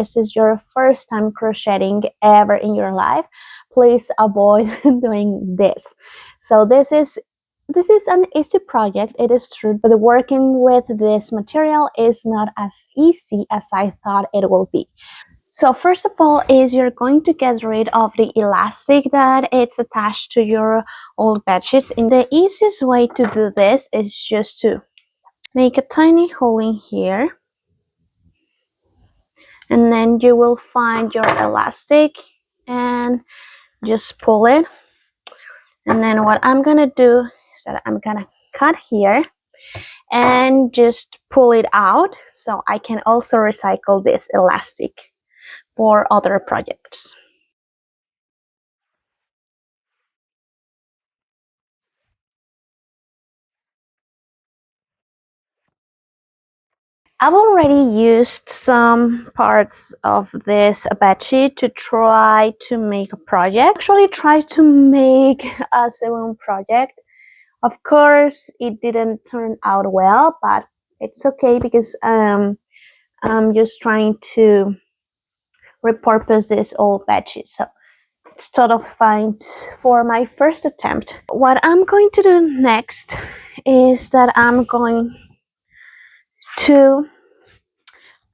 this is your first time crocheting ever in your life, please avoid doing this. So this is an easy project, it is true, but working with this material is not as easy as I thought it will be. So first of all is you're going to get rid of the elastic that it's attached to your old bedsheets. And the easiest way to do this is just to make a tiny hole in here, and then you will find your elastic and just pull it. And then what I'm gonna do is that I'm gonna cut here and just pull it out, so I can also recycle this elastic for other projects. I've already used some parts of this bedsheet to try to make a project. Actually try to make a sewing project. Of course, it didn't turn out well, but it's okay because I'm just trying to repurpose this old bedsheet. So it's totally fine for my first attempt. What I'm going to do next is that I'm going to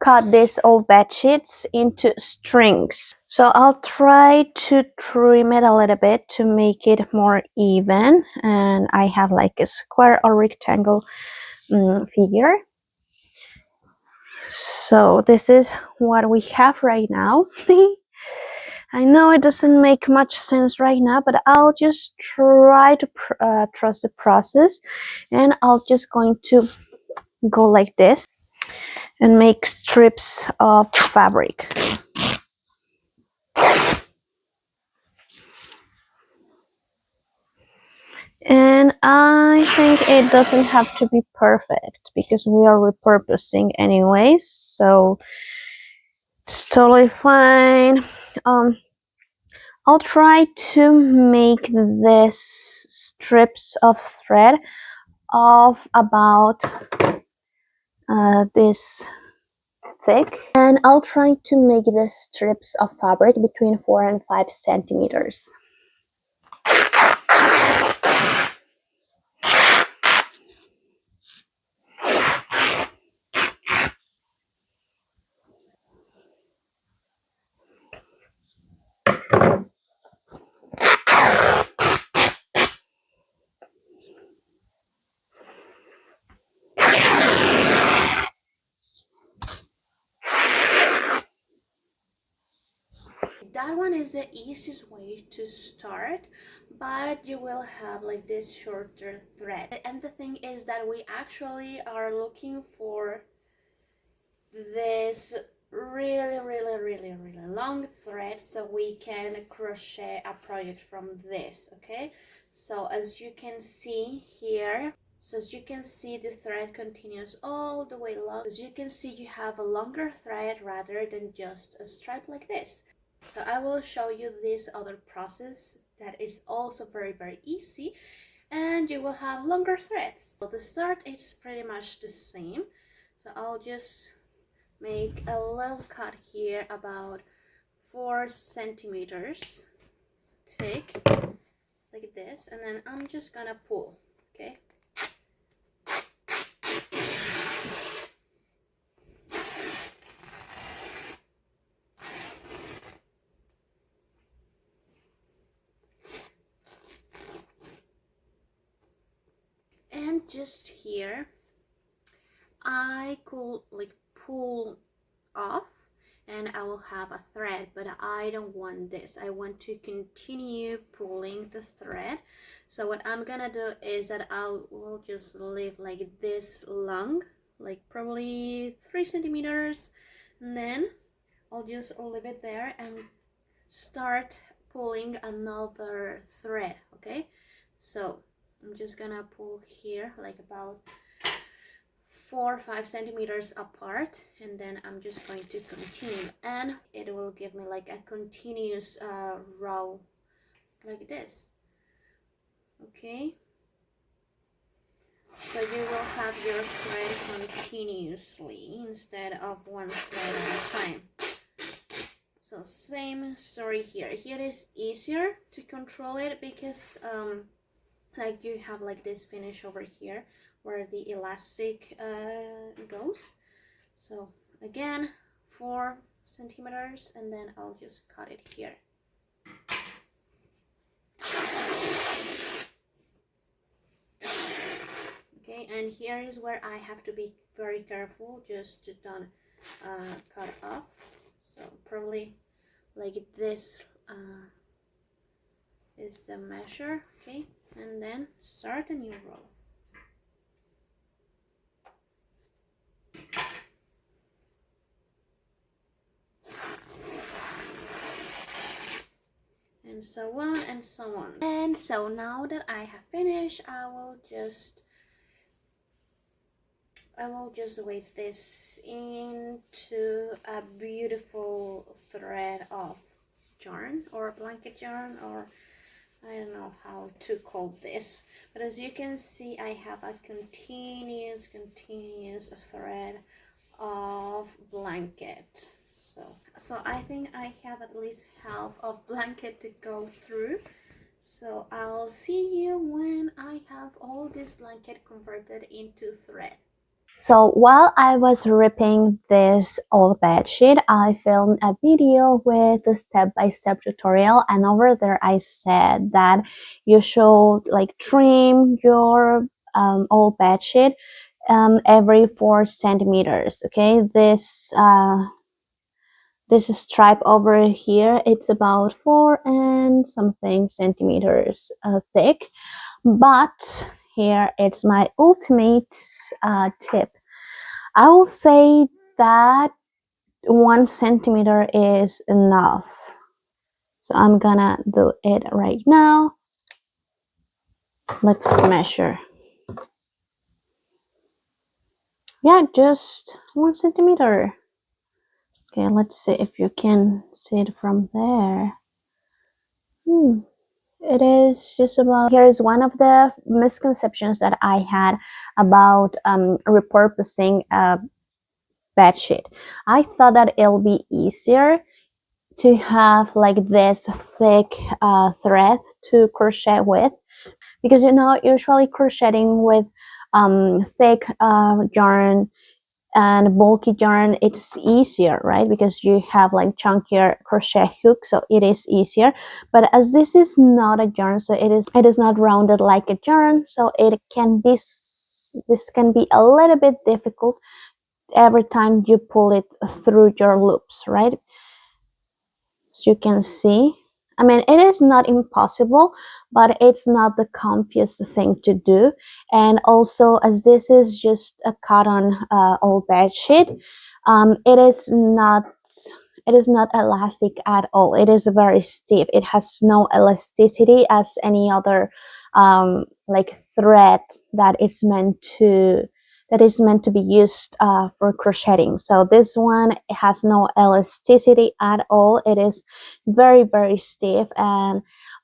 cut these old bed sheets into strings. So I'll try to trim it a little bit to make it more even, and I have like a square or rectangle figure. So this is what we have right now. I know it doesn't make much sense right now, but I'll just try to trust the process, and I'll just going to go like this and make strips of fabric. And I think it doesn't have to be perfect because we are repurposing anyways, so it's totally fine. I'll try to make this strips of thread of about this thick, and I'll try to make the strips of fabric between 4 and 5 centimeters. That one is the easiest way to start, but you will have like this shorter thread. And the thing is that we actually are looking for this really long thread so we can crochet a project from this. Okay, so as you can see here, the thread continues all the way long. As you can see, you have a longer thread rather than just a stripe like this. So I will show you this other process that is also very easy, and you will have longer threads. So the start is pretty much the same. So I'll just make a little cut here about 4 centimeters thick like this, and then I'm just gonna pull. Okay, and just here I could like pull off and I will have a thread, but I don't want this. I want to continue pulling the thread. So what I'm gonna do is that I will just leave like this long, like probably 3 centimeters, and then I'll just leave it there and start pulling another thread. Okay, so I'm just gonna pull here like about 4 or 5 centimeters apart, and then I'm just going to continue, and it will give me like a continuous row like this. Okay, so you will have your thread continuously instead of one thread at a time. So same story here. Here is easier to control it because like you have like this finish over here where the elastic goes. So again, 4 centimeters, and then I'll just cut it here. Okay, and here is where I have to be very careful just to don't cut off. So probably like this is the measure. Okay, and then start a new row. And so on and so on. And so now that I have finished, I will just weave this into a beautiful thread of yarn or blanket yarn, or I don't know how to call this, but as you can see, I have a continuous thread of blanket. So I think I have at least half of blanket to go through. So I'll see you when I have all this blanket converted into thread. So while I was ripping this old bedsheet, I filmed a video with the step-by-step tutorial, and over there I said that you should like trim your old bedsheet every 4 centimeters. Okay, this stripe over here, it's about 4 and something centimeters thick, but here it's my ultimate tip. I will say that 1 centimeter is enough. So I'm gonna do it right now. Let's measure. Yeah, just 1 centimeter. Okay, let's see if you can see it from there. It is just about, here is one of the misconceptions that I had about repurposing a bedsheet. I thought that it'll be easier to have like this thick thread to crochet with, because usually crocheting with thick yarn and bulky yarn, it's easier, right? Because you have like chunkier crochet hook, so it is easier. But as this is not a yarn, so it is not rounded like a yarn, so this can be a little bit difficult every time you pull it through your loops, right? As you can see, I mean, it is not impossible, but it's not the comfiest thing to do. And also, as this is just a cotton old bed sheet, it is not elastic at all. It is very stiff. It has no elasticity as any other like thread that is meant to be used for crocheting. So this one has no elasticity at all. It is very stiff, and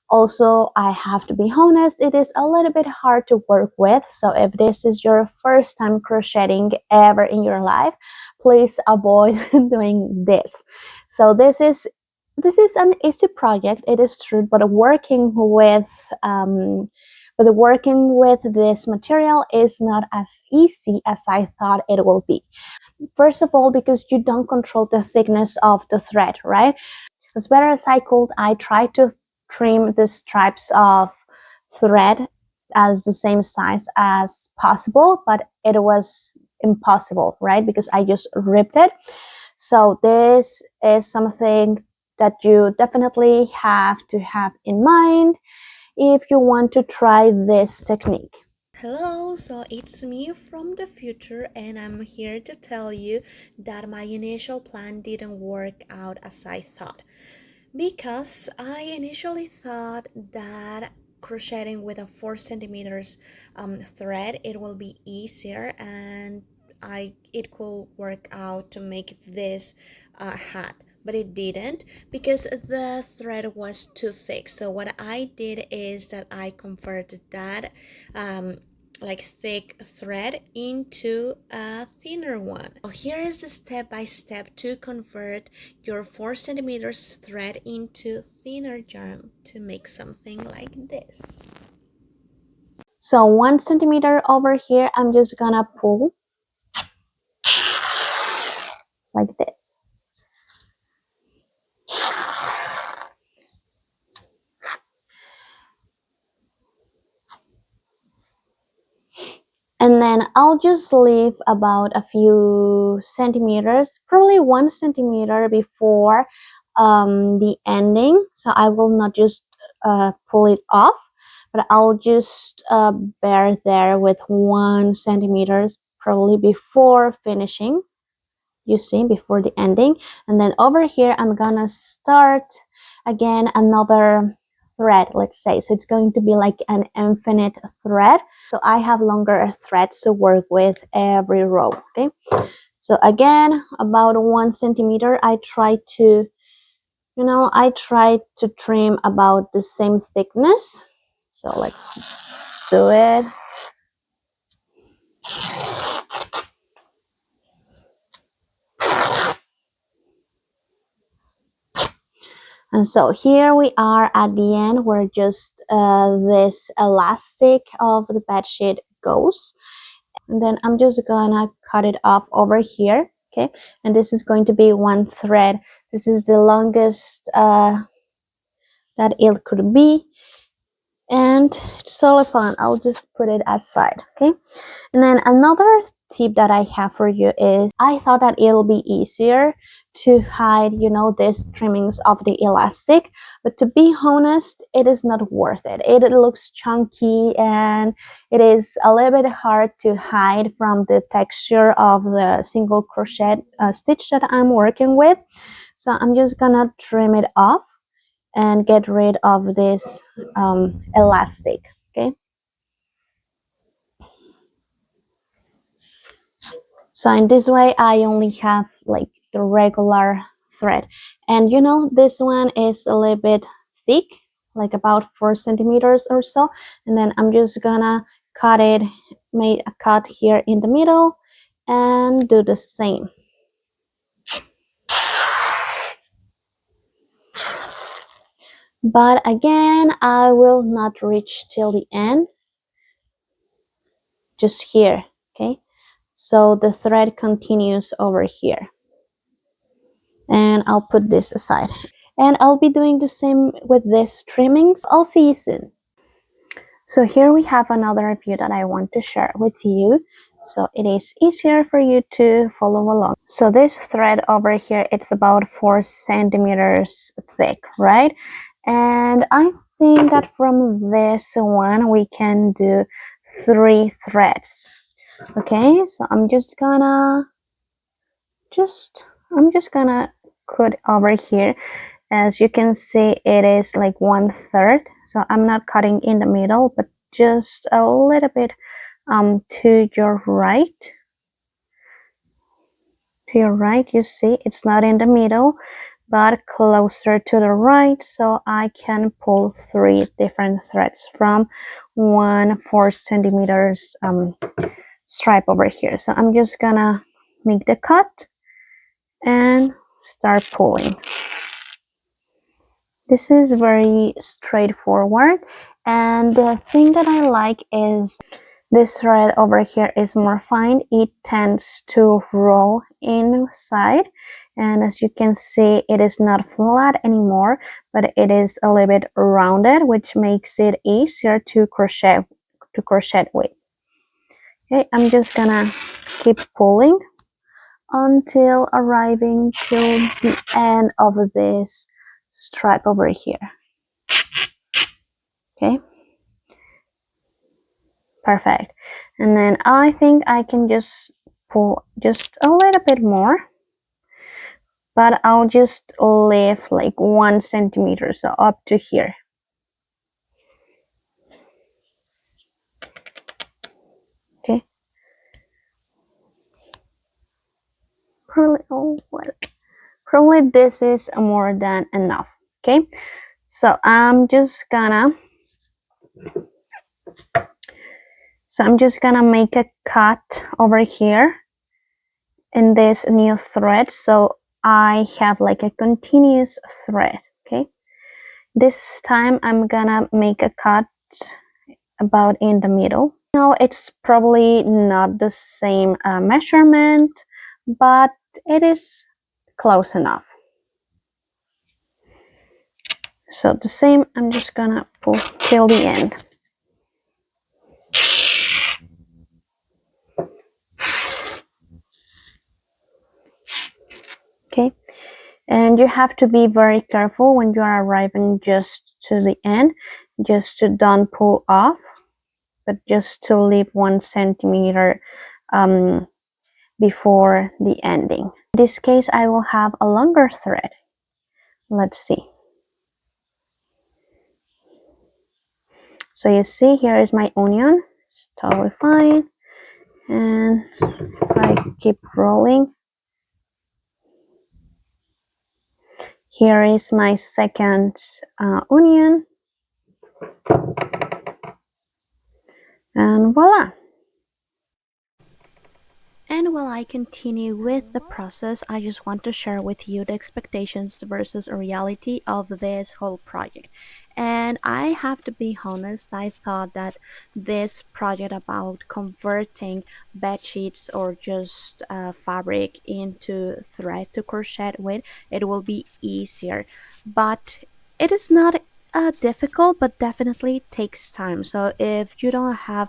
also I have to be honest, it is a little bit hard to work with. So if this is your first time crocheting ever in your life, please avoid doing this. So this is an easy project, it is true, but working with this material is not as easy as I thought it will be. First of all, because you don't control the thickness of the thread, right? As better as I could, I tried to trim the stripes of thread as the same size as possible, but it was impossible, right? Because I just ripped it. So this is something that you definitely have to have in mind if you want to try this technique. Hello, so it's me from the future, and I'm here to tell you that my initial plan didn't work out as I thought, because I initially thought that crocheting with a 4 centimeters thread, it will be easier, and it could work out to make this hat, but it didn't, because the thread was too thick. So what I did is that I converted that like thick thread into a thinner one. So here is the step-by-step to convert your 4 centimeters thread into thinner yarn to make something like this. So 1 centimeter over here, I'm just gonna pull like this. And then I'll just leave about a few centimeters, probably 1 centimeter before the ending. So I will not just pull it off, but I'll just bear there with 1 centimeters probably before finishing, you see, before the ending. And then over here, I'm gonna start again another thread, let's say. So it's going to be like an infinite thread. So I have longer threads to work with every row, okay? So again, about 1 centimeter, I try to, I try to trim about the same thickness. So let's do it. And so here we are at the end where just this elastic of the bed sheet goes. And then I'm just gonna cut it off over here, okay? And this is going to be 1 thread. This is the longest that it could be. And it's totally fine. I'll just put it aside, okay? And then another tip that I have for you is I thought that it'll be easier to hide, these trimmings of the elastic, but to be honest, it is not worth it. It looks chunky and it is a little bit hard to hide from the texture of the single crochet stitch that I'm working with. So I'm just gonna trim it off and get rid of this elastic, okay? So in this way, I only have like the regular thread. And this one is a little bit thick, like about 4 centimeters or so. And then I'm just gonna cut it, make a cut here in the middle and do the same. But again, I will not reach till the end, just here, okay? So the thread continues over here. And I'll put this aside. And I'll be doing the same with this trimmings. I'll see you soon. So here we have another view that I want to share with you. So it is easier for you to follow along. So this thread over here, it's about 4 centimeters thick, right? And I think that from this one, we can do 3 threads. Okay, so I'm just gonna cut over here. As you can see, it is like 1/3, so I'm not cutting in the middle, but just a little bit to your right. To your right, you see it's not in the middle, but closer to the right, so I can pull 3 different threads from 1 4 centimeters stripe over here. So I'm just gonna make the cut and start pulling. This is very straightforward, and the thing that I like is this thread over here is more fine. It tends to roll inside, and as you can see, it is not flat anymore, but it is a little bit rounded, which makes it easier to crochet with. Okay, I'm just gonna keep pulling until arriving till the end of this stripe over here. Okay, perfect. And then I think I can just pull just a little bit more, but I'll just leave like 1 centimeter, so up to here. Okay, probably this is more than enough. Okay, so I'm just gonna So I'm just gonna make a cut over here in this new thread, so I have like a continuous thread. Okay, this time I'm gonna make a cut about in the middle. Now it's probably not the same measurement, but it is close enough. So the same, I'm just gonna pull till the end. Okay, and you have to be very careful when you are arriving just to the end, just to don't pull off, but just to leave 1 centimeter before the ending. In this case, I will have a longer thread. Let's see. So you see, here is my onion. It's totally fine. And if I keep rolling, here is my second onion. And voila! And while I continue with the process, I just want to share with you the expectations versus reality of this whole project. And I have to be honest, I thought that this project about converting bed sheets or just fabric into thread to crochet with, it will be easier. But it is not difficult, but definitely takes time. So if you don't have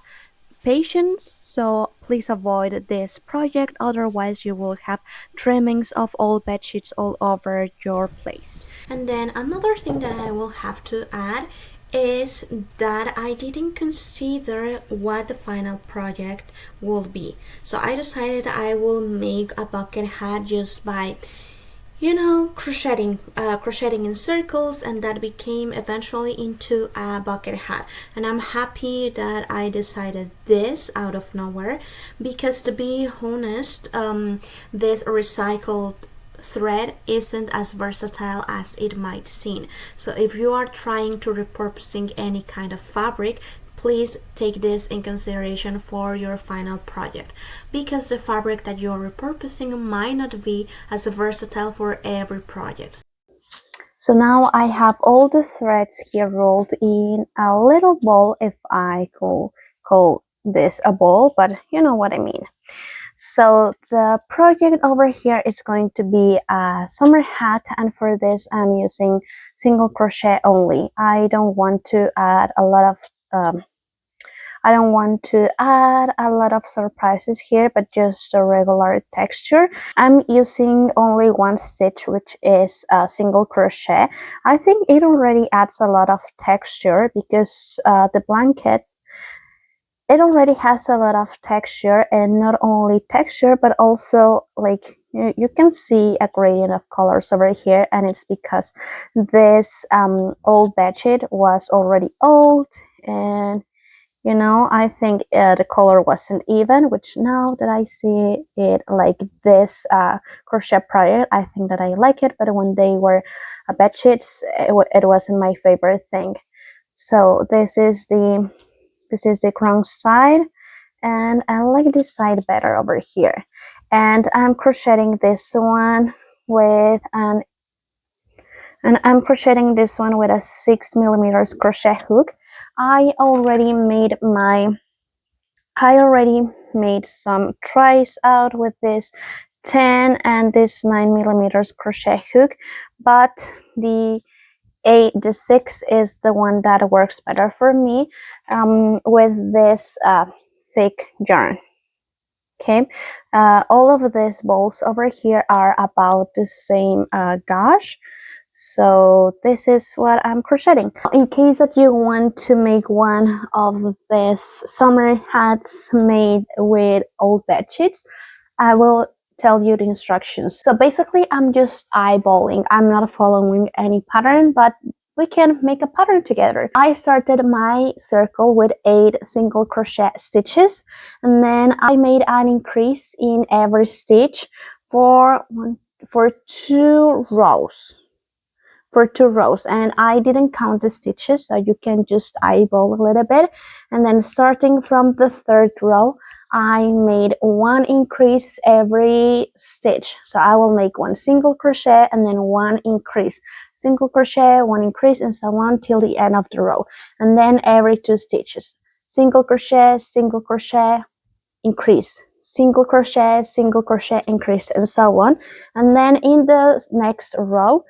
patience, so please avoid this project, otherwise you will have trimmings of old bed sheets all over your place. And then another thing that I will have to add is that I didn't consider what the final project will be. So I decided I will make a bucket hat just by crocheting in circles, and that became eventually into a bucket hat. And I'm happy that I decided this out of nowhere, because to be honest, this recycled thread isn't as versatile as it might seem. So if you are trying to repurposing any kind of fabric, please take this in consideration for your final project, because the fabric that you're repurposing might not be as versatile for every project. So now I have all the threads here rolled in a little ball, if I could call this a ball, but you know what I mean. So the project over here is going to be a summer hat, and for this I'm using single crochet only. I don't want to add a lot of surprises here, but just a regular texture. I'm using only 1 stitch, which is a single crochet. I think it already adds a lot of texture, because the blanket, it already has a lot of texture, and not only texture, but also like you can see a gradient of colors over here, and it's because this old bedsheet was already old, and I think the color wasn't even, which now that I see it like this crochet project, I think that I like it, but when they were bed sheets, it wasn't my favorite thing. So this is the crown side, and I like this side better over here. And I'm crocheting this one with a 6mm crochet hook. I already made some tries out with this 10 and this 9mm crochet hook, but the 6 is the one that works better for me with this thick yarn. Okay, all of these balls over here are about the same gauge. So this is what I'm crocheting. In case that you want to make one of these summer hats made with old bed sheets, I will tell you the instructions. So basically I'm just eyeballing. I'm not following any pattern, but we can make a pattern together. I started my circle with 8 single crochet stitches, and then I made an increase in every stitch for 2 rows. for 2 rows, and I didn't count the stitches, so you can just eyeball a little bit. And then starting from the 3rd row, I made 1 increase every stitch. So I will make 1 single crochet and then 1 increase, single crochet, 1 increase, and so on till the end of the row. And then every 2 stitches, single crochet, increase, single crochet, increase, and so on. And then in the next row,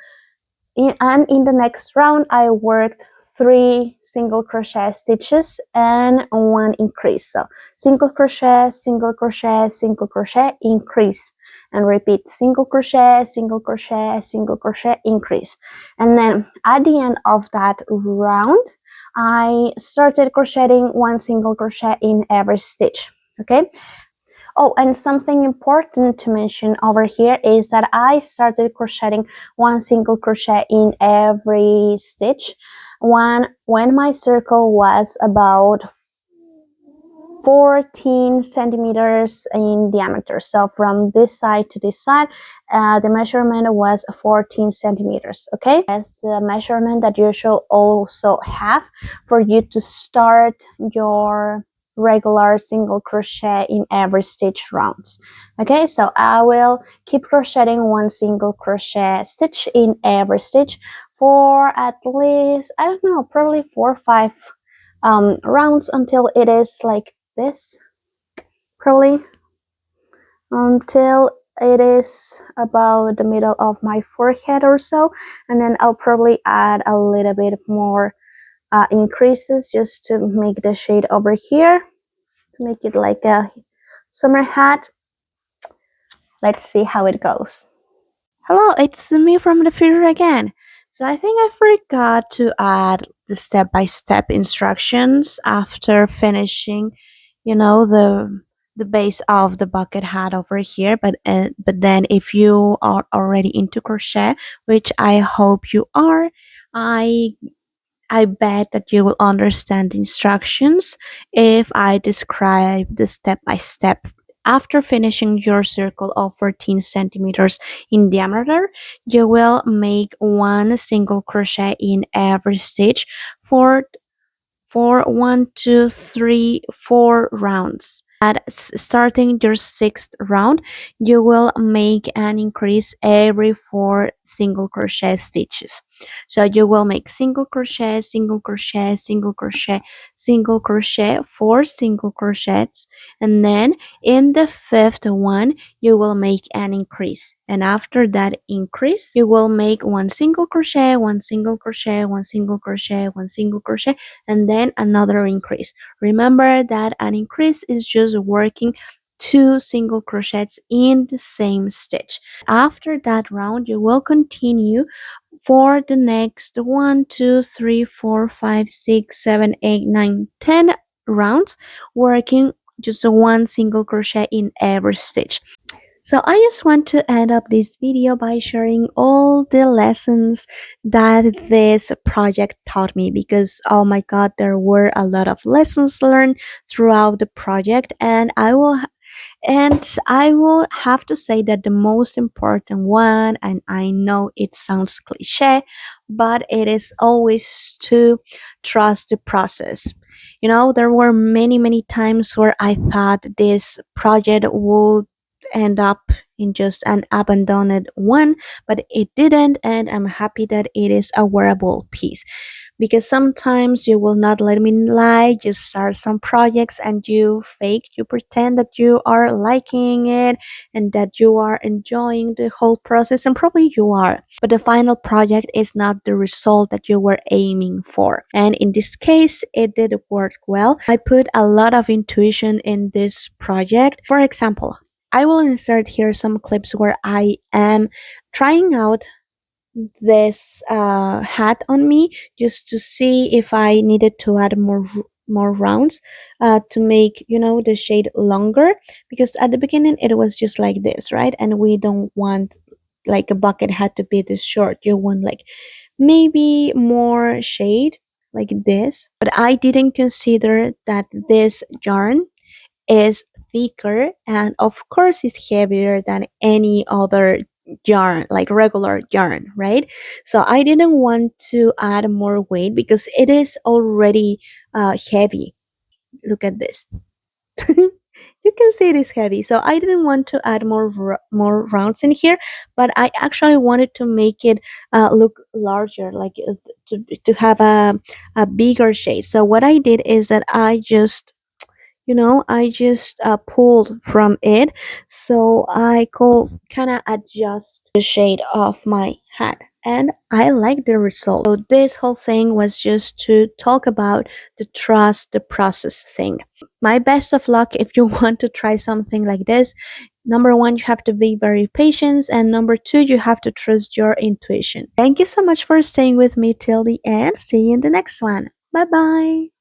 and in the next round, I worked 3 single crochet stitches and 1 increase. So single crochet, increase, and repeat single crochet, increase. And then at the end of that round, I started crocheting 1 single crochet in every stitch. Okay. Oh, and something important to mention over here is that I started crocheting 1 single crochet in every stitch when my circle was about 14 centimeters in diameter. So from this side to this side, the measurement was 14 centimeters. Okay, that's the measurement that you should also have for you to start your regular single crochet in every stitch rounds. Okay, so I will keep crocheting 1 single crochet stitch in every stitch for at least, I don't know, probably 4 or 5 rounds until it is like this, probably until it is about the middle of my forehead or so, and then I'll probably add a little bit more increases just to make the shade over here, to make it like a summer hat. Let's see how it goes. Hello, it's me from the future again. So I think I forgot to add the step-by-step instructions after finishing, the base of the bucket hat over here. But then if you are already into crochet, which I hope you are, I I bet that you will understand the instructions if I describe the step by step. After finishing your circle of 14 centimeters in diameter, you will make 1 single crochet in every stitch for 4 rounds. Starting your 6th round, you will make an increase every 4 single crochet stitches. So you will make single crochet, 4 single crochets, and then in the 5th one, you will make an increase. And after that increase, you will make 1 single crochet, 1 single crochet, 1 single crochet, 1 single crochet, and then another increase. Remember that an increase is just working 2 single crochets in the same stitch. After that round, you will continue for the next 1, 2, 3, 4, 5, 6, 7, 8, 9, 10 rounds, working just 1 single crochet in every stitch. So I just want to end up this video by sharing all the lessons that this project taught me, because oh my god, there were a lot of lessons learned throughout the project, and I will have to say that the most important one, and I know it sounds cliche, but it is always to trust the process. There were many times where I thought this project would end up in just an abandoned one, but it didn't, and I'm happy that it is a wearable piece, because sometimes you will not let me lie, you start some projects and you pretend that you are liking it and that you are enjoying the whole process, and probably you are, but the final project is not the result that you were aiming for. And in this case, it did work well. I put a lot of intuition in this project. For example, I will insert here some clips where I am trying out this hat on me, just to see if I needed to add more rounds to make the shade longer, because at the beginning it was just like this, right? And we don't want like a bucket hat to be this short. You want like maybe more shade like this, but I didn't consider that this yarn is thicker and of course is heavier than any other yarn, like regular yarn, right? So I didn't want to add more weight because it is already heavy. Look at this. You can see it is heavy, so I didn't want to add more rounds in here, but I actually wanted to make it look larger, like to have a bigger shade. So what I did is that I just pulled from it, so I could kind of adjust the shade of my hat, and I like the result. So this whole thing was just to talk about the trust the process thing. My best of luck if you want to try something like this. Number one, you have to be very patient, and number two, you have to trust your intuition. Thank you so much for staying with me till the end. See you in the next one. Bye bye.